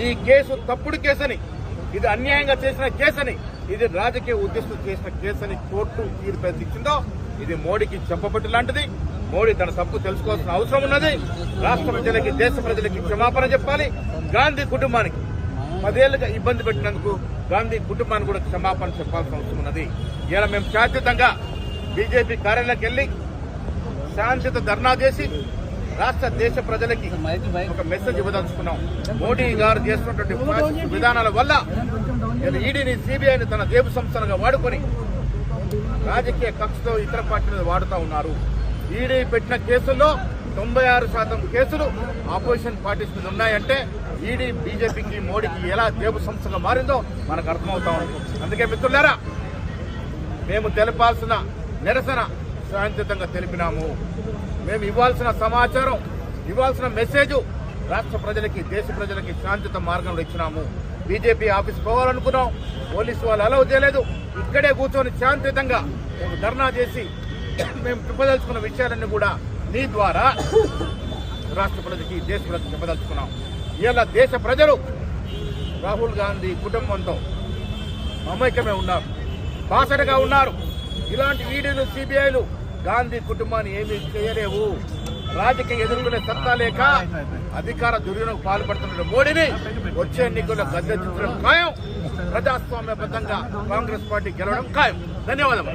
ఈ కేసు తప్పుడు కేసని, ఇది అన్యాయంగా చేసిన కేసని, ఇది రాజకీయ ఉద్దేశం చేసిన కేసని కోర్టు తీర్పు ఇచ్చిందో ఇది మోడీకి చెప్పబట్టి లాంటిది. మోడీ తన తప్పు తెలుసుకోవాల్సిన అవసరం ఉన్నది. రాష్ట్ర ప్రజలకి, దేశ ప్రజలకి క్షమాపణ చెప్పాలి. గాంధీ కుటుంబానికి 10 ఏళ్లుగా ఇబ్బంది పెట్టినందుకు గాంధీ కుటుంబానికి కూడా క్షమాపణ చెప్పాల్సిన అవసరం ఉన్నది. ఇలా మేము శాంతియుతంగా బీజేపీ కార్యాలయానికి వెళ్లి శాంతియుత ధర్నా చేసి రాష్ట్ర దేశ ప్రజలకి ఒక మెసేజ్ ఇవ్వదలుచుకున్నాం. మోడీ గారు చేస్తున్నటువంటి ఫ్యాసిస్ట్ విధానాల వల్ల ఈడీని, సిబిఐని తన దేవు సంస్థలుగా వాడుకొని రాజకీయ కక్షతో ఇతర పార్టీలు వాడుతూ ఉన్నారు. ఈడీ పెట్టిన కేసుల్లో 96% కేసులు ఆపోజిషన్ పార్టీస్ మీద ఉన్నాయంటే ఈడీ బీజేపీకి, మోడీకి ఎలా దేవు సంస్థగా మారిందో మనకు అర్థమవుతా ఉంది. అందుకే మిత్రులారా, మేము తెలపాల్సిన నిరసన శాంతియుతంగా తెలిపినాము. మేము ఇవ్వాల్సిన సమాచారం, ఇవ్వాల్సిన మెసేజ్ రాష్ట్ర ప్రజలకి, దేశ ప్రజలకి శాంతియుత మార్గంలో ఇచ్చినాము. బీజేపీ ఆఫీస్ పోవాలనుకున్నాం, పోలీసు వాళ్ళు అలౌ చేయలేదు. ఇక్కడే కూర్చొని శాంతియుతంగా మేము ధర్నా చేసి మేము చెప్పదలుచుకున్న విషయాలన్నీ కూడా నీ ద్వారా రాష్ట్ర ప్రజలకి, దేశ ప్రజలకు చెప్పదలుచుకున్నాం. ఇలా దేశ ప్రజలు రాహుల్ గాంధీ కుటుంబంతో మమైక్యమే ఉన్నారు, బాసటగా ఉన్నారు. ఇలాంటి ఈడీలు, సిబిఐలు గాంధీ కుటుంబాన్ని ఏమీ చేయలేవు. రాజకీయ ఎదుర్కొనే సత్తా లేక అధికార దుర్వినియోగం పాల్పడుతున్న మోడీని వచ్చే ఎన్నికల్లో గద్దెదించడం ఖాయం. ప్రజాస్వామ్యబద్ధంగా కాంగ్రెస్ పార్టీ గెలవడం ఖాయం. ధన్యవాదాలు.